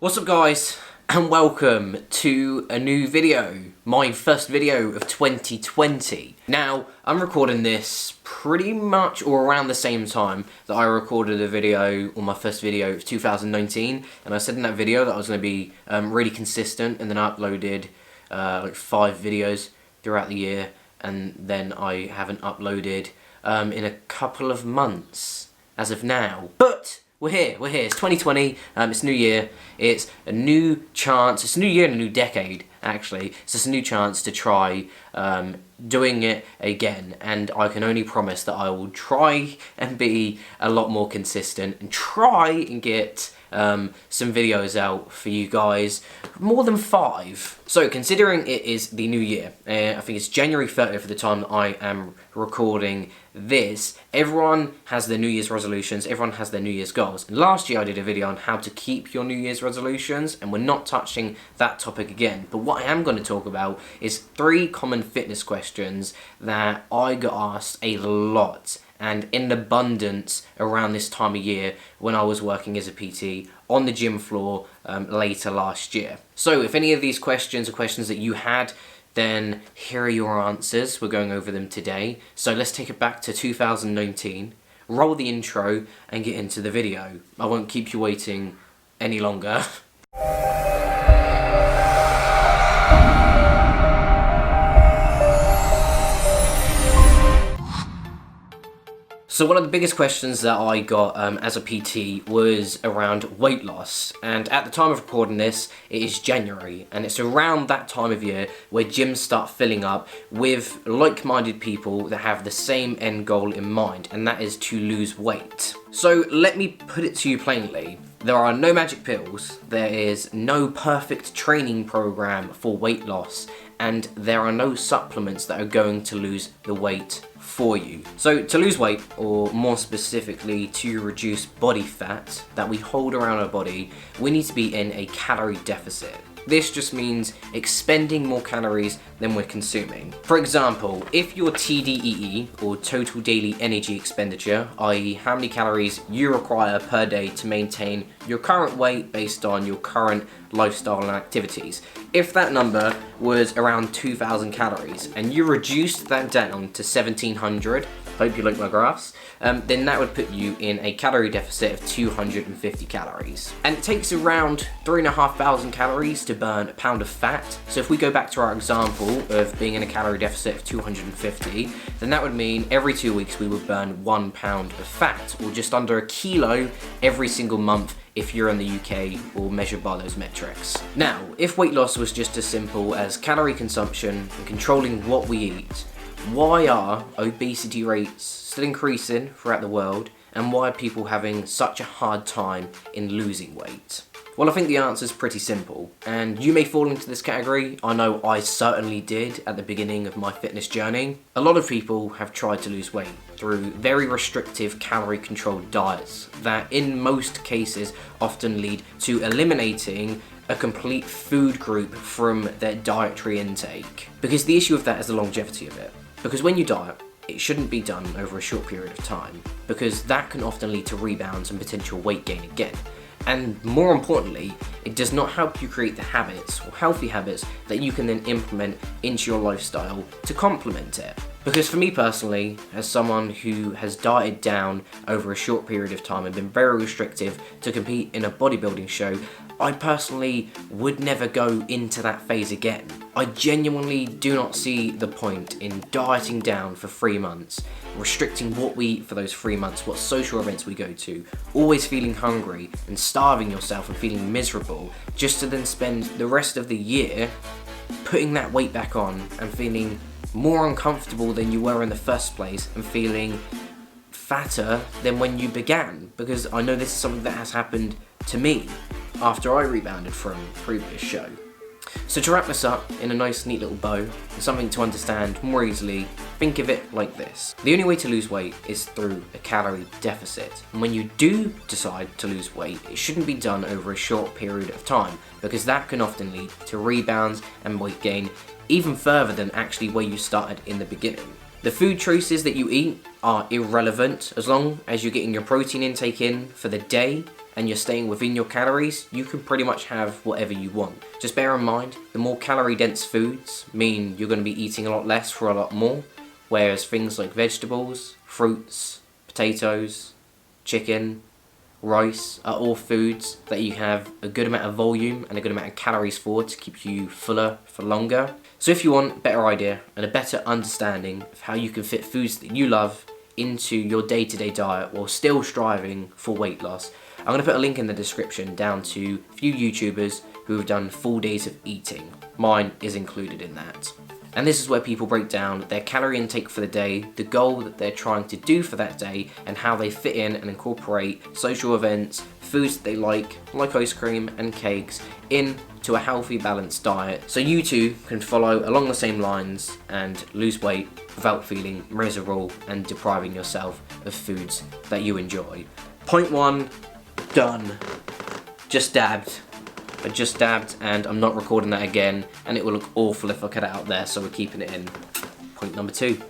What's up guys, and welcome to a new video, my first video of 2020. Now, I'm recording this pretty much or around the same time that I recorded a video, or my first video of 2019, and I said in that video that I was going to be really consistent, and then I uploaded like 5 videos throughout the year, and then I haven't uploaded in a couple of months as of now. But we're here, it's 2020, it's new year, it's a new chance, it's a new year and a new decade, actually. It's just a new chance to try doing it again, and I can only promise that I will try and be a lot more consistent, and try and get some videos out for you guys, more than 5. So considering it is the new year, I think it's January 30th at the time that I am recording this, everyone has their New Year's resolutions, everyone has their New Year's goals. And last year I did a video on how to keep your New Year's resolutions, and we're not touching that topic again. But what I am going to talk about is 3 common fitness questions that I got asked a lot and in abundance around this time of year when I was working as a PT on the gym floor later last year. So if any of these questions are questions that you had, then here are your answers. We're going over them today. So let's take it back to 2019, roll the intro and get into the video. I won't keep you waiting any longer. So one of the biggest questions that I got as a PT was around weight loss, and at the time of recording this, it is January, and it's around that time of year where gyms start filling up with like-minded people that have the same end goal in mind, and that is to lose weight. So let me put it to you plainly. There are no magic pills, there is no perfect training program for weight loss, and there are no supplements that are going to lose the weight for you. So to lose weight, or more specifically to reduce body fat that we hold around our body, we need to be in a calorie deficit. This just means expending more calories than we're consuming. For example, if your TDEE, or total daily energy expenditure, i.e. how many calories you require per day to maintain your current weight based on your current lifestyle and activities, if that number was around 2,000 calories and you reduced that down to 1,700, hope you like my graphs, then that would put you in a calorie deficit of 250 calories. And it takes around 3,500 calories to burn a pound of fat. So if we go back to our example of being in a calorie deficit of 250, then that would mean every 2 weeks we would burn 1 pound of fat, or just under a kilo every single month if you're in the UK or measured by those metrics. Now, if weight loss was just as simple as calorie consumption and controlling what we eat, why are obesity rates still increasing throughout the world, and why are people having such a hard time in losing weight? Well, I think the answer is pretty simple, and you may fall into this category. I know I certainly did at the beginning of my fitness journey. A lot of people have tried to lose weight through very restrictive calorie controlled diets that in most cases often lead to eliminating a complete food group from their dietary intake. Because the issue with that is the longevity of it. Because when you diet, it shouldn't be done over a short period of time, because that can often lead to rebounds and potential weight gain again. And more importantly, it does not help you create the habits, or healthy habits, that you can then implement into your lifestyle to complement it. Because for me personally, as someone who has dieted down over a short period of time and been very restrictive to compete in a bodybuilding show, I personally would never go into that phase again. I genuinely do not see the point in dieting down for 3 months, restricting what we eat for those 3 months, what social events we go to, always feeling hungry and starving yourself and feeling miserable, just to then spend the rest of the year putting that weight back on and feeling more uncomfortable than you were in the first place, and feeling fatter than when you began. Because I know this is something that has happened to me after I rebounded from a previous show. So to wrap this up in a nice neat little bow, and something to understand more easily, think of it like this. The only way to lose weight is through a calorie deficit. And when you do decide to lose weight, it shouldn't be done over a short period of time, because that can often lead to rebounds and weight gain even further than actually where you started in the beginning. The food choices that you eat are irrelevant as long as you're getting your protein intake in for the day and you're staying within your calories, you can pretty much have whatever you want. Just bear in mind, the more calorie dense foods mean you're going to be eating a lot less for a lot more, whereas things like vegetables, fruits, potatoes, chicken, rice are all foods that you have a good amount of volume and a good amount of calories for to keep you fuller for longer. So if you want a better idea and a better understanding of how you can fit foods that you love into your day-to-day diet while still striving for weight loss, I'm going to put a link in the description down to a few YouTubers who have done full days of eating. Mine is included in that. And this is where people break down their calorie intake for the day, the goal that they're trying to do for that day, and how they fit in and incorporate social events, foods that they like ice cream and cakes, into a healthy, balanced diet, so you too can follow along the same lines and lose weight without feeling miserable and depriving yourself of foods that you enjoy. Point 1, done. Just dabbed. I just dabbed and I'm not recording that again, and it will look awful if I cut it out there, so we're keeping it in. Point number 2.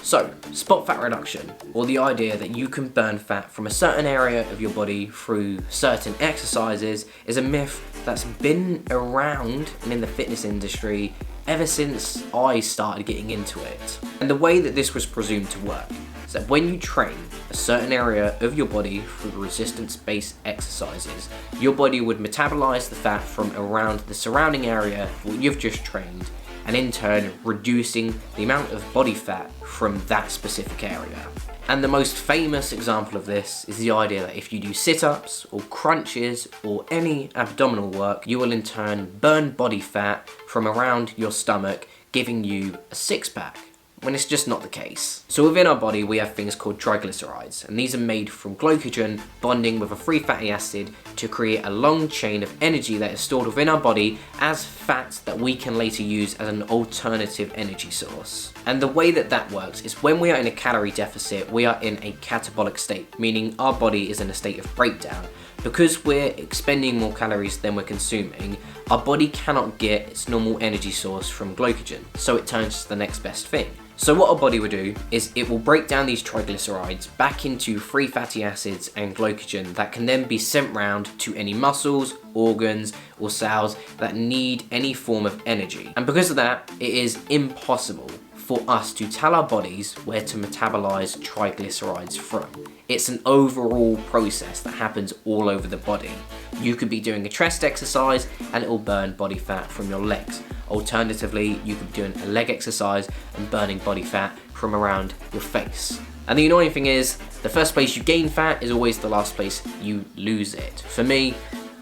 So, spot fat reduction, or the idea that you can burn fat from a certain area of your body through certain exercises, is a myth that's been around and in the fitness industry ever since I started getting into it. And the way that this was presumed to work is that when you train a certain area of your body through resistance-based exercises, your body would metabolize the fat from around the surrounding area what you've just trained, and in turn reducing the amount of body fat from that specific area. And the most famous example of this is the idea that if you do sit-ups or crunches or any abdominal work, you will in turn burn body fat from around your stomach, giving you a six-pack, when it's just not the case. So within our body we have things called triglycerides, and these are made from glycogen bonding with a free fatty acid to create a long chain of energy that is stored within our body as fat that we can later use as an alternative energy source. And the way that that works is when we are in a calorie deficit, we are in a catabolic state, meaning our body is in a state of breakdown. Because we're expending more calories than we're consuming, our body cannot get its normal energy source from glycogen, so it turns to the next best thing. So what our body will do is it will break down these triglycerides back into free fatty acids and glycogen that can then be sent round to any muscles, organs or cells that need any form of energy. And because of that, it is impossible for us to tell our bodies where to metabolize triglycerides from. It's an overall process that happens all over the body. You could be doing a chest exercise and it will burn body fat from your legs. Alternatively, you could be doing a leg exercise and burning body fat from around your face. And the annoying thing is, the first place you gain fat is always the last place you lose it. For me,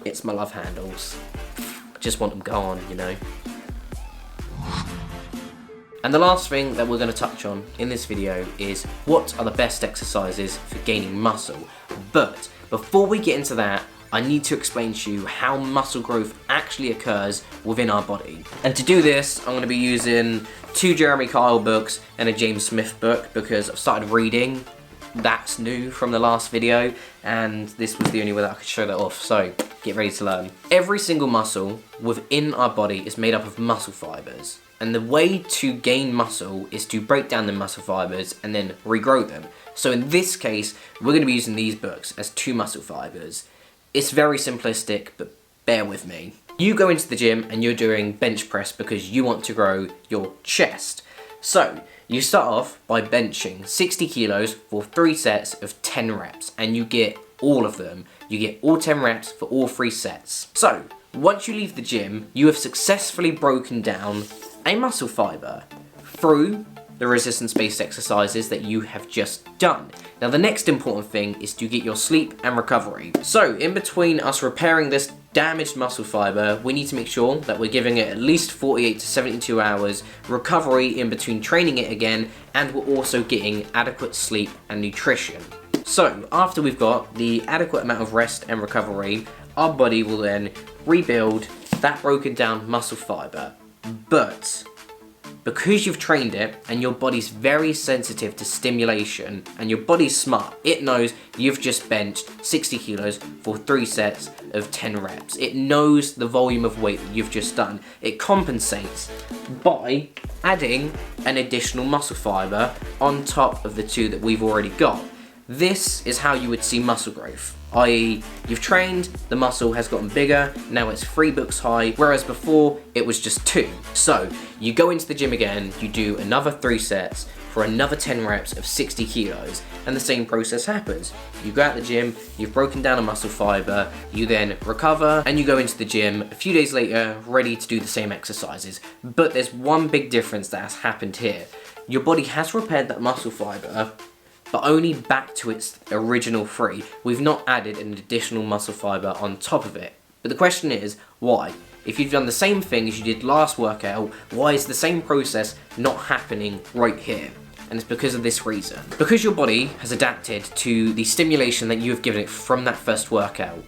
it's my love handles. I just want them gone, you know. And the last thing that we're going to touch on in this video is what are the best exercises for gaining muscle. But before we get into that, I need to explain to you how muscle growth actually occurs within our body. And to do this, I'm going to be using 2 Jeremy Kyle books and a James Smith book, because I've started reading. That's new from the last video, and this was the only way that I could show that off, so get ready to learn. Every single muscle within our body is made up of muscle fibers. And the way to gain muscle is to break down the muscle fibers and then regrow them. So in this case, we're going to be using these books as 2 muscle fibers. It's very simplistic, but bear with me. You go into the gym and you're doing bench press because you want to grow your chest. So you start off by benching 60 kilos for 3 sets of 10 reps, and you get all of them. You get all 10 reps for all 3 sets. So once you leave the gym, you have successfully broken down a muscle fiber through the resistance-based exercises that you have just done. Now the next important thing is to get your sleep and recovery. So in between us repairing this damaged muscle fiber, we need to make sure that we're giving it at least 48 to 72 hours recovery in between training it again, and we're also getting adequate sleep and nutrition. So after we've got the adequate amount of rest and recovery, our body will then rebuild that broken down muscle fiber. But because you've trained it and your body's very sensitive to stimulation and your body's smart, it knows you've just benched 60 kilos for 3 sets of 10 reps. It knows the volume of weight that you've just done. It compensates by adding an additional muscle fiber on top of the 2 that we've already got. This is how you would see muscle growth, i.e. you've trained, the muscle has gotten bigger, now it's 3 books high, whereas before it was just 2. So you go into the gym again, you do another 3 sets for another 10 reps of 60 kilos, and the same process happens. You go out the gym, you've broken down a muscle fiber, you then recover, and you go into the gym a few days later ready to do the same exercises. But there's one big difference that has happened here. Your body has repaired that muscle fiber, but only back to its original 3. We've not added an additional muscle fiber on top of it. But the question is, why? If you've done the same thing as you did last workout, why is the same process not happening right here? And it's because of this reason. Because your body has adapted to the stimulation that you have given it from that first workout.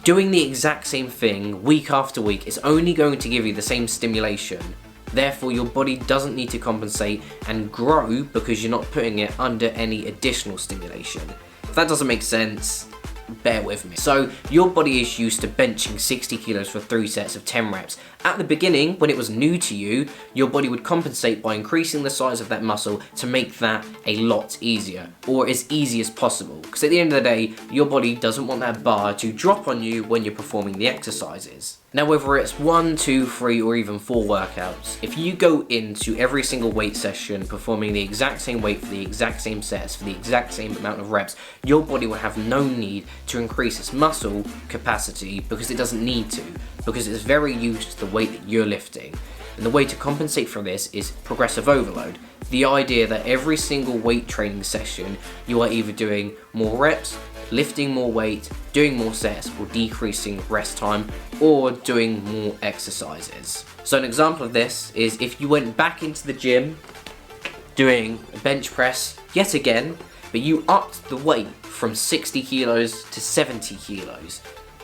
Doing the exact same thing week after week is only going to give you the same stimulation. Therefore, your body doesn't need to compensate and grow because you're not putting it under any additional stimulation. If that doesn't make sense, bear with me. So, your body is used to benching 60 kilos for 3 sets of 10 reps. At the beginning, when it was new to you, your body would compensate by increasing the size of that muscle to make that a lot easier, or as easy as possible. Because at the end of the day, your body doesn't want that bar to drop on you when you're performing the exercises. Now, whether it's 1, 2, 3, or even 4 workouts, if you go into every single weight session performing the exact same weight for the exact same sets, for the exact same amount of reps, your body will have no need to increase its muscle capacity because it doesn't need to, because it's very used to the weight that you're lifting. And the way to compensate for this is progressive overload. The idea that every single weight training session, you are either doing more reps, lifting more weight, doing more sets, or decreasing rest time, or doing more exercises. So an example of this is if you went back into the gym doing a bench press yet again, but you upped the weight from 60 kilos to 70 kilos,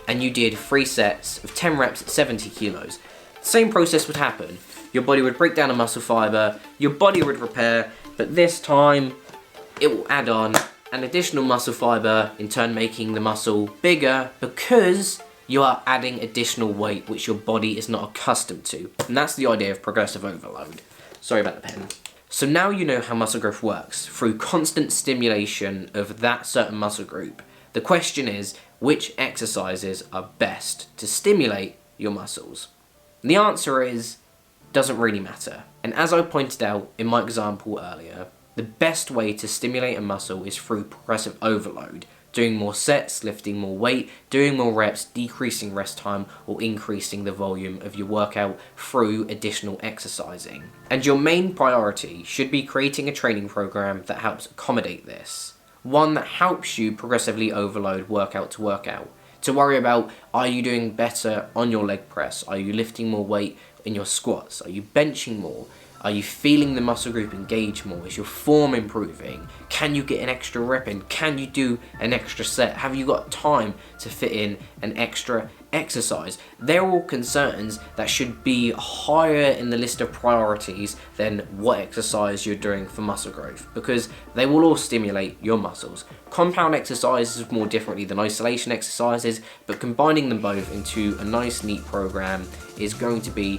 and you did 3 sets of 10 reps at 70 kilos. Same process would happen. Your body would break down a muscle fiber, your body would repair, but this time it will add on an additional muscle fiber, in turn making the muscle bigger because you are adding additional weight which your body is not accustomed to. And that's the idea of progressive overload. Sorry about the pen. So now you know how muscle growth works, through constant stimulation of that certain muscle group. The question is, which exercises are best to stimulate your muscles? And the answer is, doesn't really matter. And as I pointed out in my example earlier, the best way to stimulate a muscle is through progressive overload, doing more sets, lifting more weight, doing more reps, decreasing rest time, or increasing the volume of your workout through additional exercising. And your main priority should be creating a training program that helps accommodate this. One that helps you progressively overload workout to workout. To worry about, are you doing better on your leg press? Are you lifting more weight in your squats? Are you benching more? Are you feeling the muscle group engage more? Is your form improving? Can you get an extra rep in? Can you do an extra set? Have you got time to fit in an extra exercise? They're all concerns that should be higher in the list of priorities than what exercise you're doing for muscle growth, because they will all stimulate your muscles. Compound exercises more differently than isolation exercises, but combining them both into a nice neat program is going to be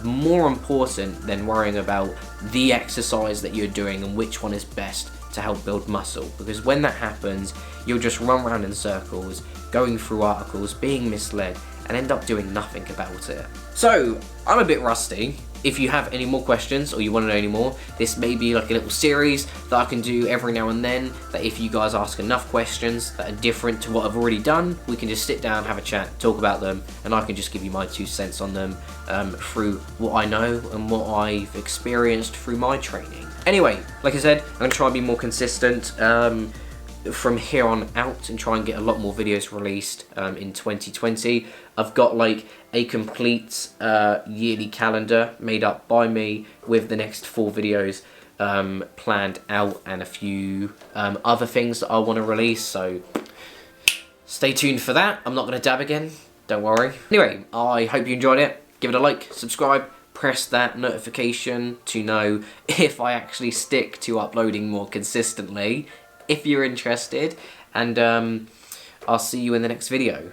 more important than worrying about the exercise that you're doing and which one is best to help build muscle, because when that happens, you'll just run around in circles, going through articles, being misled, and end up doing nothing about it. So, I'm a bit rusty. If you have any more questions or you want to know any more, this may be like a little series that I can do every now and then, that if you guys ask enough questions that are different to what I've already done, we can just sit down, have a chat, talk about them, and I can just give you my 2 cents on them through what I know and what I've experienced through my training. Anyway, like I said, I'm going to try and be more consistent from here on out and try and get a lot more videos released in 2020. I've got like a complete yearly calendar made up by me with the next 4 videos planned out, and a few other things that I want to release, so stay tuned for that. I'm not going to dab again, don't worry. Anyway, I hope you enjoyed it. Give it a like, subscribe, press that notification to know if I actually stick to uploading more consistently, if you're interested, and I'll see you in the next video.